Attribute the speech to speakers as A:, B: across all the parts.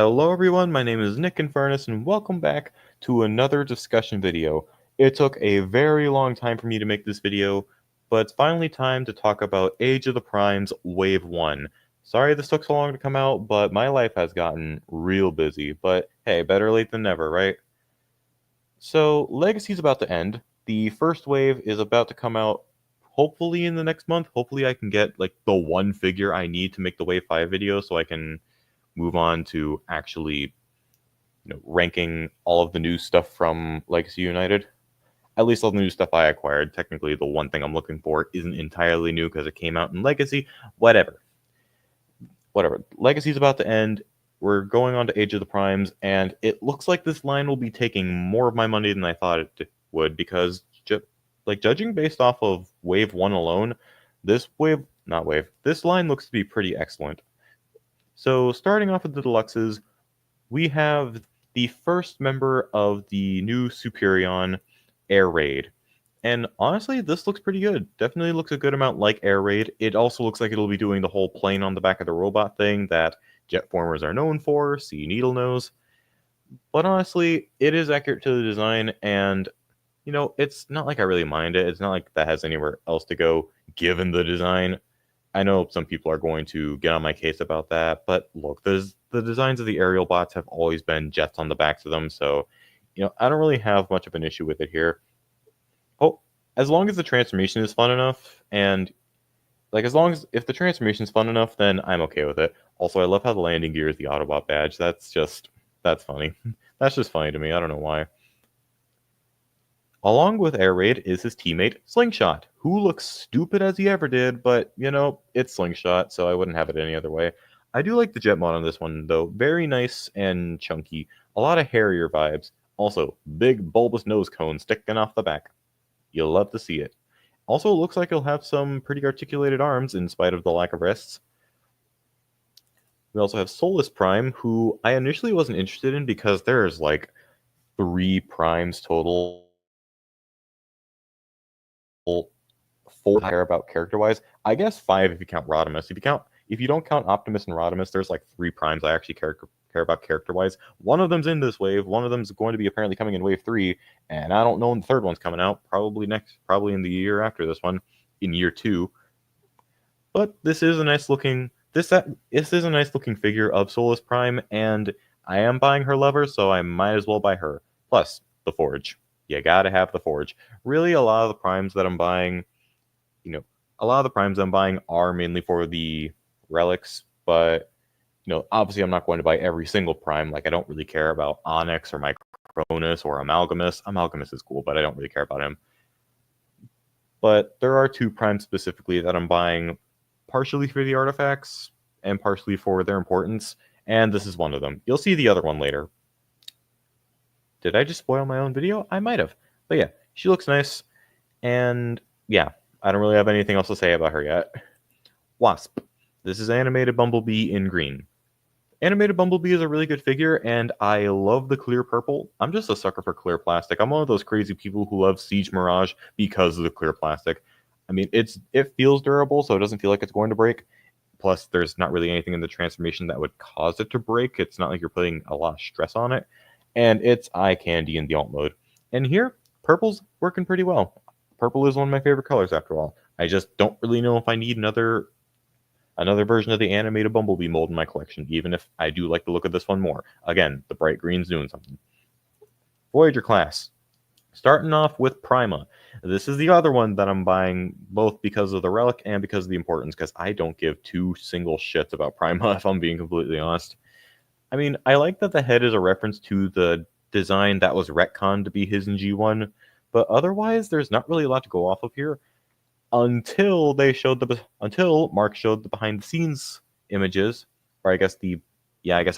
A: Hello everyone, my name is Nick Infernus and welcome back to another discussion video. It took a very long time for me to make this video, but it's finally time to talk about Age of the Primes Wave 1. Sorry this took so long to come out, but my life has gotten real busy, but hey, better late than never, right? So, Legacy's about to end. The first wave is about to come out hopefully in the next month. Hopefully I can get like the one figure I need to make the Wave 5 video so I can move on to actually ranking all of the new stuff from Legacy United. At least all the new stuff I acquired. Technically, the one thing I'm looking for isn't entirely new because it came out in Legacy. Whatever. Legacy's about to end. We're going on to Age of the Primes, and it looks like this line will be taking more of my money than I thought it would because, judging based off of Wave 1 alone, this line looks to be pretty excellent. So, starting off with the deluxes, we have the first member of the new Superion, Air Raid. And honestly, this looks pretty good. Definitely looks a good amount like Air Raid. It also looks like it'll be doing the whole plane on the back of the robot thing that Jetformers are known for, see Needlenose. But honestly, it is accurate to the design, and it's not like I really mind it. It's not like that has anywhere else to go given the design. I know some people are going to get on my case about that, but look, the designs of the aerial bots have always been jets on the backs of them, so I don't really have much of an issue with it here. Oh, as long as the transformation is fun enough, and if the transformation is fun enough, then I'm okay with it. Also, I love how the landing gear is the Autobot badge. That's funny. That's just funny to me. I don't know why. Along with Air Raid is his teammate, Slingshot, who looks stupid as he ever did, but, it's Slingshot, so I wouldn't have it any other way. I do like the jet mod on this one, though. Very nice and chunky. A lot of Harrier vibes. Also, big bulbous nose cone sticking off the back. You'll love to see it. Also, it looks like he'll have some pretty articulated arms in spite of the lack of wrists. We also have Solus Prime, who I initially wasn't interested in because there's like 3 primes total. 4 I care about character-wise. I guess 5 if you count Rodimus. If you don't count Optimus and Rodimus, there's like 3 primes I actually care about character-wise. One of them's in this wave. One of them's going to be apparently coming in wave 3, and I don't know when the third one's coming out. Probably in the year after this one, in year 2. But this is a nice looking figure of Solus Prime, and I am buying her lover, so I might as well buy her. Plus, the Forge. You gotta have the Forge. Really, a lot of the primes I'm buying are mainly for the relics, but obviously I'm not going to buy every single prime. Like, I don't really care about Onyx or Micronus or Amalgamus. Amalgamus is cool, but I don't really care about him. But there are 2 primes specifically that I'm buying partially for the artifacts and partially for their importance, and this is one of them. You'll see the other one later. Did I just spoil my own video? I might have. But yeah, she looks nice, and yeah, I don't really have anything else to say about her yet. Wasp. This is Animated Bumblebee in green. Animated Bumblebee is a really good figure, and I love the clear purple. I'm just a sucker for clear plastic. I'm one of those crazy people who love Siege Mirage because of the clear plastic. I mean, it feels durable, so it doesn't feel like it's going to break. Plus, there's not really anything in the transformation that would cause it to break. It's not like you're putting a lot of stress on it. And it's eye candy in the alt mode. And here, purple's working pretty well. Purple is one of my favorite colors, after all. I just don't really know if I need another version of the Animated Bumblebee mold in my collection, even if I do like the look of this one more. Again, the bright green's doing something. Voyager class. Starting off with Prima. This is the other one that I'm buying, both because of the relic and because of the importance, because I don't give 2 single shits about Prima, if I'm being completely honest. I mean, I like that the head is a reference to the design that was retconned to be his in G1, but otherwise, there's not really a lot to go off of here until Mark showed the behind-the-scenes images, or I guess it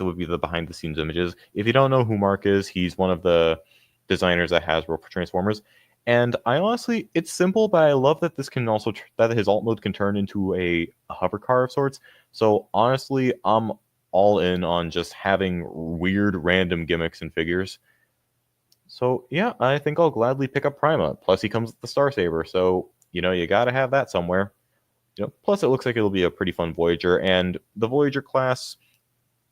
A: would be the behind-the-scenes images. If you don't know who Mark is, he's one of the designers at Hasbro for Transformers. And I honestly, it's simple, but I love that that his alt mode can turn into a hover car of sorts. So honestly, I'm all in on just having weird random gimmicks and figures. So yeah, I think I'll gladly pick up Prima. Plus he comes with the Star Saber, so you gotta have that somewhere. Plus it looks like it'll be a pretty fun Voyager, and the Voyager class,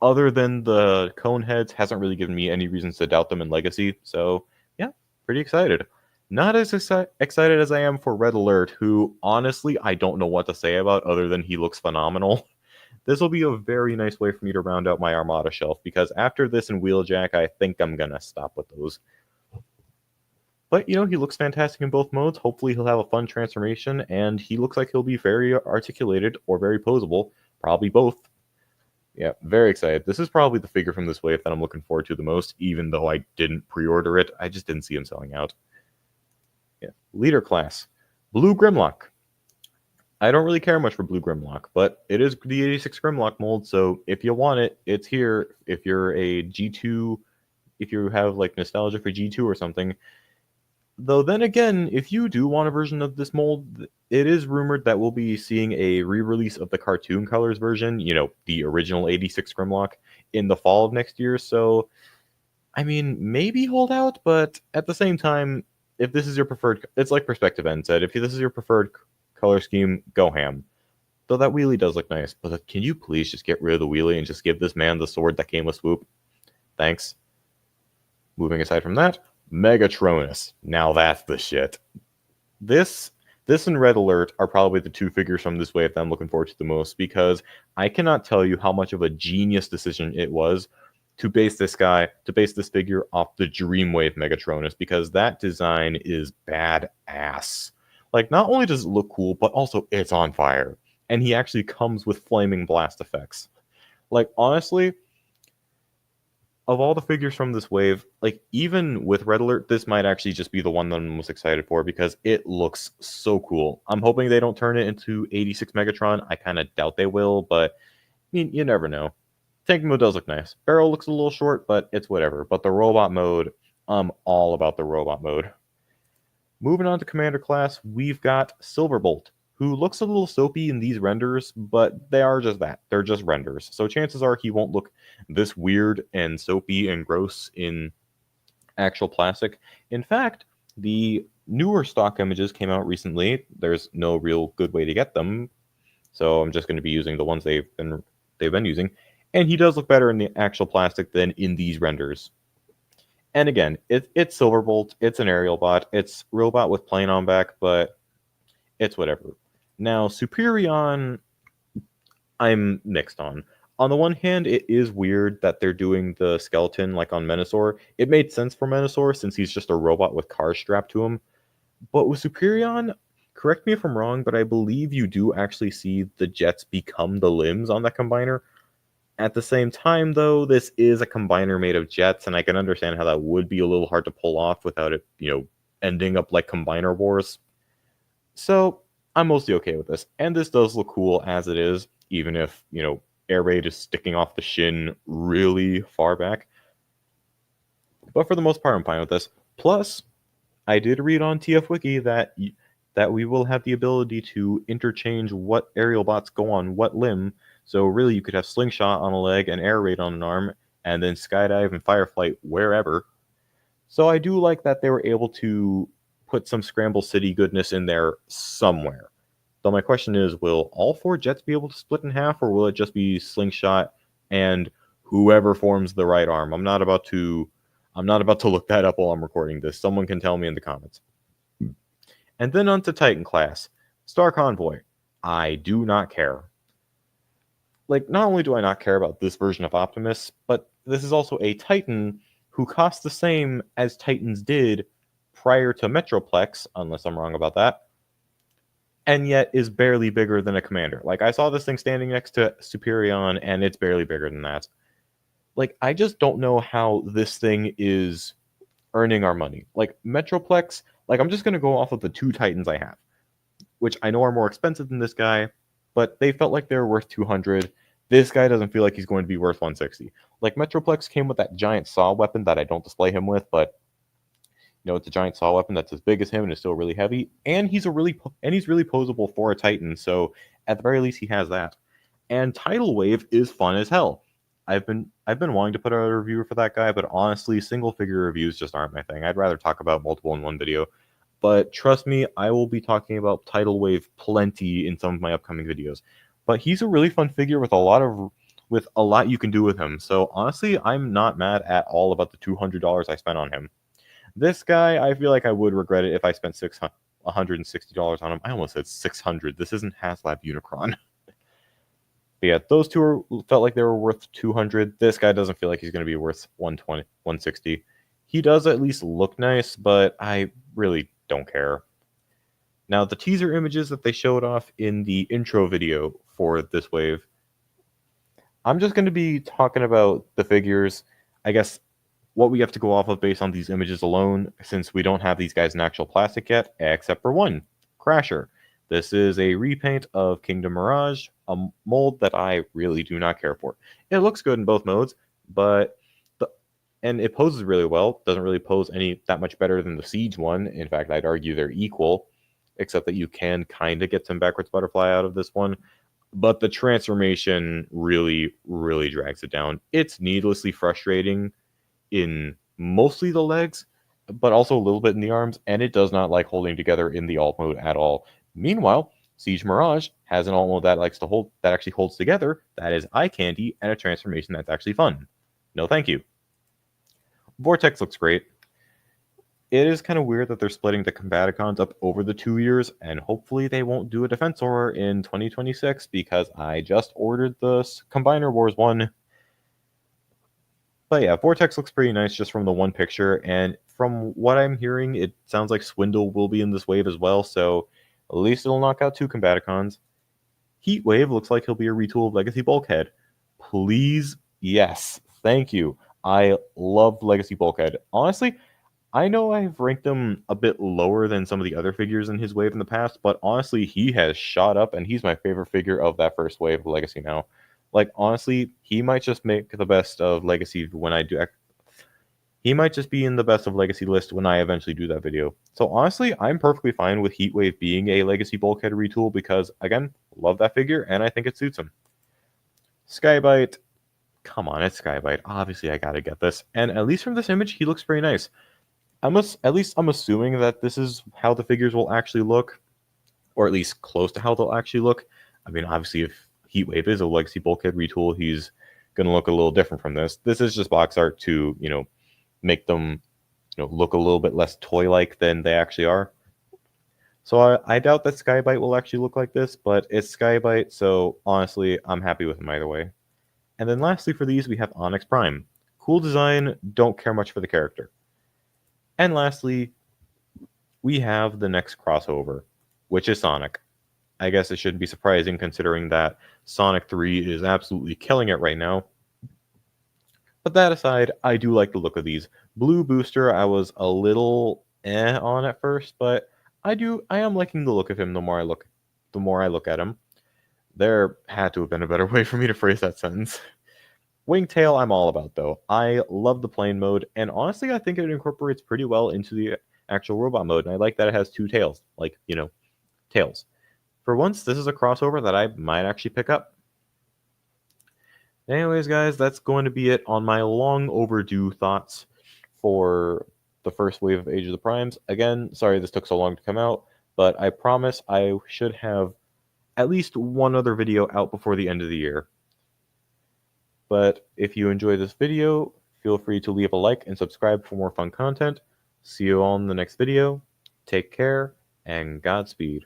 A: other than the cone heads, hasn't really given me any reasons to doubt them in Legacy. So yeah, pretty excited. Not as excited as I am for Red Alert, who honestly I don't know what to say about other than he looks phenomenal. This will be a very nice way for me to round out my Armada shelf, because after this and Wheeljack, I think I'm gonna stop with those. But he looks fantastic in both modes. Hopefully he'll have a fun transformation, and he looks like he'll be very articulated or very posable. Probably both. Yeah, very excited. This is probably the figure from this wave that I'm looking forward to the most, even though I didn't pre-order it. I just didn't see him selling out. Yeah, leader class. Blue Grimlock. I don't really care much for Blue Grimlock, but it is the 86 Grimlock mold, so if you want it, it's here. If you're a G2, if you have like nostalgia for G2 or something. Though then again, if you do want a version of this mold, it is rumored that we'll be seeing a re-release of the cartoon colors version, the original 86 Grimlock, in the fall of next year. So, I mean, maybe hold out, but at the same time, if this is your preferred, it's like Perspective End said, if this is your preferred color scheme, go ham. Though that wheelie does look nice, but can you please just get rid of the wheelie and just give this man the sword that came with Swoop? Thanks. Moving aside from that, Megatronus. Now that's the shit. This and Red Alert are probably the two figures from this wave that I'm looking forward to the most, because I cannot tell you how much of a genius decision it was to base this figure off the Dreamwave Megatronus, because that design is badass. Like, not only does it look cool, but also it's on fire. And he actually comes with flaming blast effects. Like, honestly, of all the figures from this wave, like, even with Red Alert, this might actually just be the one that I'm most excited for, because it looks so cool. I'm hoping they don't turn it into 86 Megatron. I kind of doubt they will, but I mean, you never know. Tank mode does look nice. Barrel looks a little short, but it's whatever. But the robot mode, I'm all about the robot mode. Moving on to Commander class, we've got Silverbolt, who looks a little soapy in these renders, but they are just that. They're just renders. So chances are he won't look this weird and soapy and gross in actual plastic. In fact, the newer stock images came out recently. There's no real good way to get them, so I'm just going to be using the ones they've been using. And he does look better in the actual plastic than in these renders. And again, it's Silverbolt, it's an aerial bot, it's robot with plane on back, but it's whatever. Now, Superion, I'm mixed on. On the one hand, it is weird that they're doing the skeleton like on Menasor. It made sense for Menasor since he's just a robot with cars strapped to him. But with Superion, correct me if I'm wrong, but I believe you do actually see the jets become the limbs on that combiner. At the same time, though, this is a combiner made of jets, and I can understand how that would be a little hard to pull off without it, ending up like Combiner Wars. So I'm mostly okay with this. And this does look cool as it is, even if, air raid is sticking off the shin really far back. But for the most part, I'm fine with this. Plus, I did read on TF Wiki that we will have the ability to interchange what aerial bots go on what limb. So really, you could have Slingshot on a leg and Air Raid on an arm, and then Skydive and Fireflight wherever. So I do like that they were able to put some Scramble City goodness in there somewhere. So my question is, will all 4 jets be able to split in half, or will it just be Slingshot and whoever forms the right arm? I'm not about to look that up while I'm recording this. Someone can tell me in the comments. And then on to Titan class. Star Convoy. I do not care. Like, not only do I not care about this version of Optimus, but this is also a Titan who costs the same as Titans did prior to Metroplex, unless I'm wrong about that, and yet is barely bigger than a Commander. Like, I saw this thing standing next to Superion, and it's barely bigger than that. Like, I just don't know how this thing is earning our money. Like, Metroplex, like, I'm just going to go off of the 2 Titans I have, which I know are more expensive than this guy, but they felt like they were worth 200. This guy doesn't feel like he's going to be worth 160. Like, Metroplex came with that giant saw weapon that I don't display him with, but it's a giant saw weapon that's as big as him and is still really heavy, and he's really posable for a Titan. So at the very least, he has that. And Tidal Wave is fun as hell. I've been wanting to put out a review for that guy, but honestly, single figure reviews just aren't my thing. I'd rather talk about multiple in one video. But trust me, I will be talking about Tidal Wave plenty in some of my upcoming videos. But he's a really fun figure with a lot of with a lot you can do with him. So honestly, I'm not mad at all about the $200 I spent on him. This guy, I feel like I would regret it if I spent $160 on him. I almost said 600. This isn't HasLab Unicron. But yeah, those two felt like they were worth 200. This guy doesn't feel like he's going to be worth 120, 160. He does at least look nice, but I really don't care. Now, the teaser images that they showed off in the intro video for this wave, I'm just going to be talking about the figures, I guess, what we have to go off of based on these images alone, since we don't have these guys in actual plastic yet, except for one, Crasher. This is a repaint of Kingdom Mirage, a mold that I really do not care for. It looks good in both modes, but and it poses really well. Doesn't really pose any that much better than the Siege one. In fact, I'd argue they're equal, except that you can kind of get some backwards butterfly out of this one. But the transformation really, really drags it down. It's needlessly frustrating in mostly the legs, but also a little bit in the arms, and it does not like holding together in the alt mode at all. Meanwhile, Siege Mirage has an alt mode that likes to hold, that actually holds together, that is eye candy, and a transformation that's actually fun. No thank you. Vortex looks great. It is kind of weird that they're splitting the Combaticons up over the 2 years, and hopefully they won't do a Defensor in 2026, because I just ordered the Combiner Wars one. But yeah, Vortex looks pretty nice just from the one picture, and from what I'm hearing, it sounds like Swindle will be in this wave as well, so at least it'll knock out 2 Combaticons. Heatwave looks like he'll be a retool of Legacy Bulkhead. Please, yes, thank you. I love Legacy Bulkhead. Honestly, I know I've ranked him a bit lower than some of the other figures in his wave in the past, but honestly, he has shot up, and he's my favorite figure of that first wave of Legacy now. Like, honestly, he might just make the best of Legacy when I do. He might just be in the best of Legacy list when I eventually do that video. So honestly, I'm perfectly fine with Heatwave being a Legacy Bulkhead retool because, again, love that figure, and I think it suits him. Skybite. Come on, it's Skybite. Obviously, I gotta get this. And at least from this image, he looks pretty nice. I'm assuming that this is how the figures will actually look, or at least close to how they'll actually look. I mean, obviously, if Heatwave is a Legacy Bulkhead retool, he's going to look a little different from this. This is just box art to, make them, look a little bit less toy-like than they actually are. So I doubt that Skybite will actually look like this, but it's Skybite, so honestly, I'm happy with him either way. And then lastly for these, we have Onyx Prime. Cool design, don't care much for the character. And lastly, we have the next crossover, which is Sonic. I guess it shouldn't be surprising considering that Sonic 3 is absolutely killing it right now. But that aside, I do like the look of these. Blue Booster, I was a little on at first, but I am liking the look of him the more I look at him. There had to have been a better way for me to phrase that sentence. Wingtail, I'm all about, though. I love the plane mode, and honestly, I think it incorporates pretty well into the actual robot mode, and I like that it has 2 tails, like, tails. For once, this is a crossover that I might actually pick up. Anyways, guys, that's going to be it on my long overdue thoughts for the first wave of Age of the Primes. Again, sorry this took so long to come out, but I promise I should have at least one other video out before the end of the year. But if you enjoyed this video, feel free to leave a like and subscribe for more fun content. See you all in the next video. Take care, and Godspeed.